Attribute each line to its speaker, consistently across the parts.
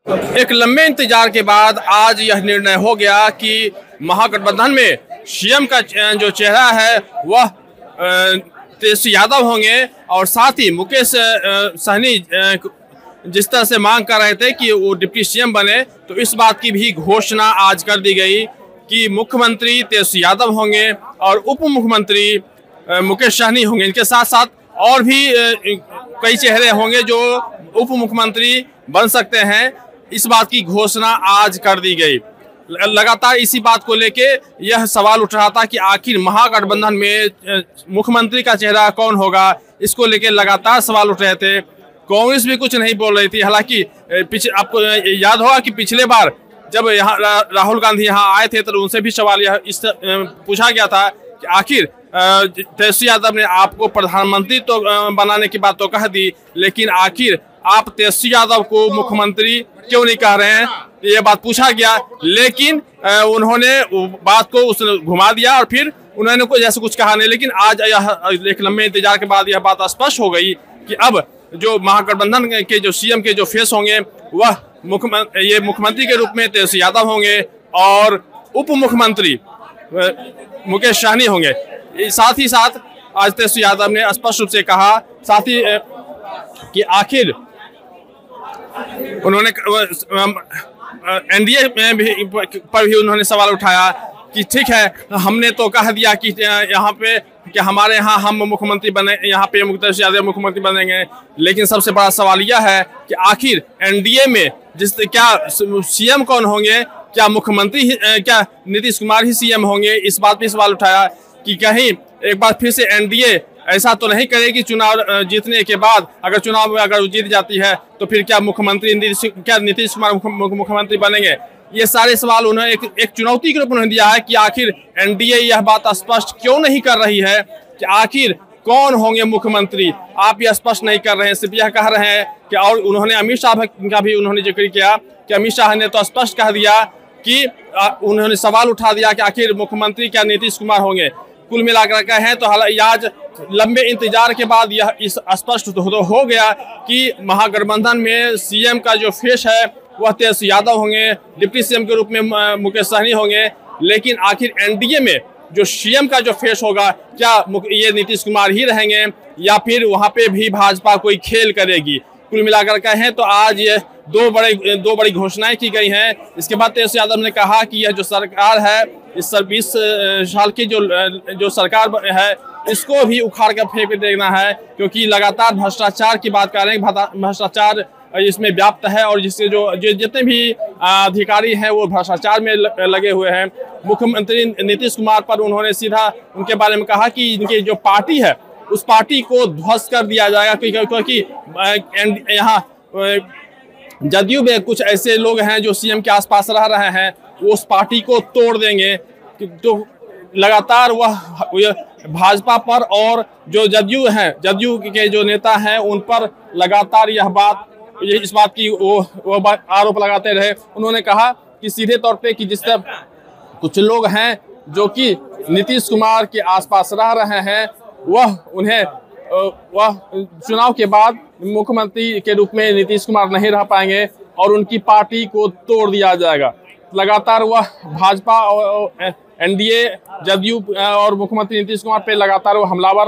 Speaker 1: एक लंबे इंतजार के बाद आज यह निर्णय हो गया कि महागठबंधन में सीएम का जो चेहरा है वह तेजस्वी यादव होंगे और साथ ही मुकेश सहनी जिस तरह से मांग कर रहे थे कि वो डिप्टी सीएम बने, तो इस बात की भी घोषणा आज कर दी गई कि मुख्यमंत्री तेजस्वी यादव होंगे और उप मुख्यमंत्री मुकेश सहनी होंगे। इनके साथ साथ और भी कई चेहरे होंगे जो उप मुख्यमंत्री बन सकते हैं। इस बात की घोषणा आज कर दी गई। लगातार इसी बात को लेके यह सवाल उठ रहा था कि आखिर महागठबंधन में मुख्यमंत्री का चेहरा कौन होगा, इसको लेके लगातार सवाल उठ रहे थे। कांग्रेस भी कुछ नहीं बोल रही थी। हालांकि आपको याद होगा कि पिछले बार जब यहाँ राहुल गांधी यहाँ आए थे तो उनसे भी सवाल यह पूछा गया था कि आखिर तेजस्वी यादव ने आपको प्रधानमंत्री तो बनाने की बात तो कह दी, लेकिन आखिर आप तेजस्वी यादव को मुख्यमंत्री क्यों नहीं कह रहे हैं, ये बात पूछा गया। लेकिन उन्होंने बात को घुमा दिया और फिर उन्होंने कुछ कहा नहीं। लेकिन आज यह एक लंबे इंतजार के बाद यह बात स्पष्ट हो गई कि अब जो महागठबंधन के जो सीएम के जो फेस होंगे वह मुख्यमंत्री के रूप में तेजस्वी यादव होंगे और उप मुख्यमंत्री मुकेश सहनी होंगे। साथ ही साथ आज तेजस्वी यादव ने स्पष्ट रूप से कहा, साथ ही कि आखिर उन्होंने एनडीए पर भी उन्होंने सवाल उठाया कि ठीक है, हमने तो कह दिया कि यहाँ पे कि हमारे यहाँ हम मुख्यमंत्री बने, यहाँ पे तेजस्वी यादव मुख्यमंत्री बनेंगे, लेकिन सबसे बड़ा सवाल यह है कि आखिर एनडीए में क्या सीएम कौन होंगे, क्या मुख्यमंत्री क्या नीतीश कुमार ही सीएम होंगे। इस बात पे सवाल उठाया कि कहीं एक बार फिर से एनडीए ऐसा तो नहीं करेगी चुनाव जीतने के बाद, अगर चुनाव में अगर जीत जाती है तो फिर क्या नीतीश कुमार मुख्यमंत्री बनेंगे। ये सारे सवाल उन्होंने एक चुनौती के रूप में दिया है कि आखिर एनडीए यह बात स्पष्ट क्यों नहीं कर रही है कि आखिर कौन होंगे मुख्यमंत्री। आप यह स्पष्ट नहीं कर रहे हैं, सिर्फ यह कह रहे हैं कि, और उन्होंने अमित शाह का भी उन्होंने जिक्र किया कि अमित शाह ने तो स्पष्ट कह दिया कि उन्होंने सवाल उठा दिया कि आखिर मुख्यमंत्री क्या नीतीश कुमार होंगे। कुल मिलाकर का है तो आज लंबे इंतजार के बाद यह इस स्पष्ट हो गया कि महागठबंधन में सीएम का जो फेस है वह तेजस्वी यादव होंगे, डिप्टी सीएम के रूप में मुकेश सहनी होंगे। लेकिन आखिर एनडीए में जो सीएम का जो फेस होगा, क्या ये नीतीश कुमार ही रहेंगे या फिर वहां पे भी भाजपा कोई खेल करेगी। कुल मिलाकर का है तो आज ये दो बड़ी घोषणाएं की गई हैं। इसके बाद तेजस्वी यादव ने कहा कि यह जो सरकार है, इस 20 साल की जो सरकार है, इसको भी उखाड़ कर फेंक देना है, क्योंकि लगातार भ्रष्टाचार की बात कर रहे हैं। भ्रष्टाचार इसमें व्याप्त है और जिससे जो जितने भी अधिकारी हैं वो भ्रष्टाचार में लगे हुए हैं। मुख्यमंत्री नीतीश कुमार पर उन्होंने सीधा उनके बारे में कहा कि इनकी जो पार्टी है उस पार्टी को ध्वस्त कर दिया जाएगा, क्योंकि यहाँ जदयू में कुछ ऐसे लोग हैं जो सीएम के आसपास रह रहे हैं, वो उस पार्टी को तोड़ देंगे। तो लगातार वह भाजपा पर और जो जदयू के जो नेता हैं उन पर लगातार इस बात की वो आरोप लगाते रहे। उन्होंने कहा कि सीधे तौर पे कि जिस तरह कुछ लोग हैं जो कि नीतीश कुमार के आसपास रह रहे हैं, वह चुनाव के बाद मुख्यमंत्री के रूप में नीतीश कुमार नहीं रह पाएंगे और उनकी पार्टी को तोड़ दिया जाएगा। लगातार वह भाजपा और एनडीए, जदयू और मुख्यमंत्री नीतीश कुमार पे लगातार वो हमलावर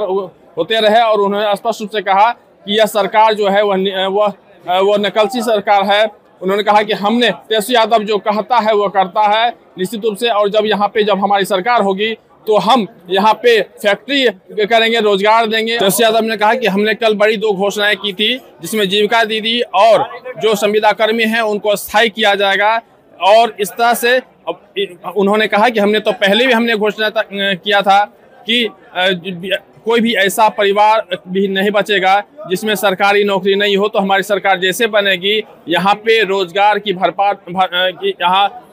Speaker 1: होते रहे और उन्होंने स्पष्ट रूप से कहा कि यह सरकार जो है वह नकलची सरकार है। उन्होंने कहा कि हमने तेजस्वी यादव जो कहता है वो करता है निश्चित रूप से, और जब हमारी सरकार होगी तो हम यहाँ पे फैक्ट्री करेंगे, रोजगार देंगे। तेजस्वी यादव ने कहा कि हमने कल बड़ी 2 घोषणाएं की थी, जिसमें जीविका दीदी और जो संविदा कर्मी हैं उनको स्थायी किया जाएगा। और इस तरह से उन्होंने कहा कि हमने तो पहले भी हमने घोषणा किया था कि कोई भी ऐसा परिवार भी नहीं बचेगा जिसमें सरकारी नौकरी नहीं हो। तो हमारी सरकार जैसे बनेगी यहाँ पे रोजगार की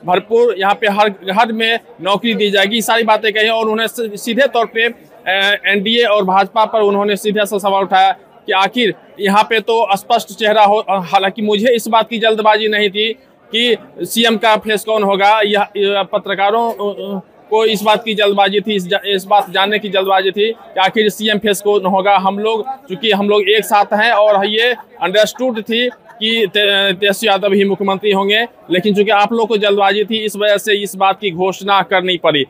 Speaker 1: भरपूर यहाँ पे हर घर में नौकरी दी जाएगी। सारी बातें कही और उन्होंने सीधे तौर पे एनडीए और भाजपा पर उन्होंने सीधा सा सवाल उठाया कि आखिर यहाँ पे तो स्पष्ट चेहरा हो। हालांकि मुझे इस बात की जल्दबाजी नहीं थी कि सीएम का फेस कौन होगा, यह पत्रकारों को इस बात की जल्दबाजी थी, इस बात जानने की जल्दबाजी थी कि आखिर सीएम फेस कौन होगा। चूंकि हम लोग एक साथ हैं और ये अंडरस्टूड थी कि तेजस्वी यादव ही मुख्यमंत्री होंगे, लेकिन चूंकि आप लोग को जल्दबाजी थी, इस वजह से इस बात की घोषणा करनी पड़ी।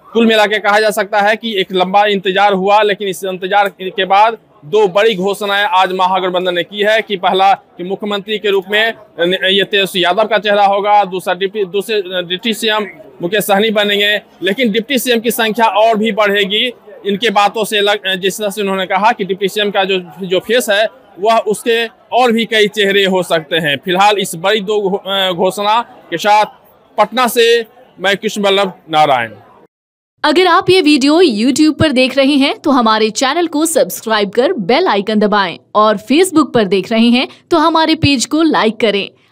Speaker 1: कुल मिला के कहा जा सकता है कि एक लंबा इंतजार हुआ, लेकिन इस इंतजार के बाद दो बड़ी घोषणाएं आज महागठबंधन ने की है कि पहला कि मुख्यमंत्री के रूप में ये तेजस्वी यादव का चेहरा होगा, दूसरे डिप्टी सीएम मुकेश सहनी बनेंगे, लेकिन डिप्टी सीएम की संख्या और भी बढ़ेगी। इनके बातों से जिस तरह से उन्होंने कहा कि डिप्टी सीएम का जो फेस है वह उसके और भी कई चेहरे हो सकते हैं। फिलहाल इस बड़ी दो घोषणा के साथ पटना से मैं कृष्ण वल्लभ नारायण।
Speaker 2: अगर आप ये वीडियो YouTube पर देख रहे हैं तो हमारे चैनल को सब्सक्राइब कर बेल आइकन दबाएं, और Facebook पर देख रहे हैं तो हमारे पेज को लाइक करें।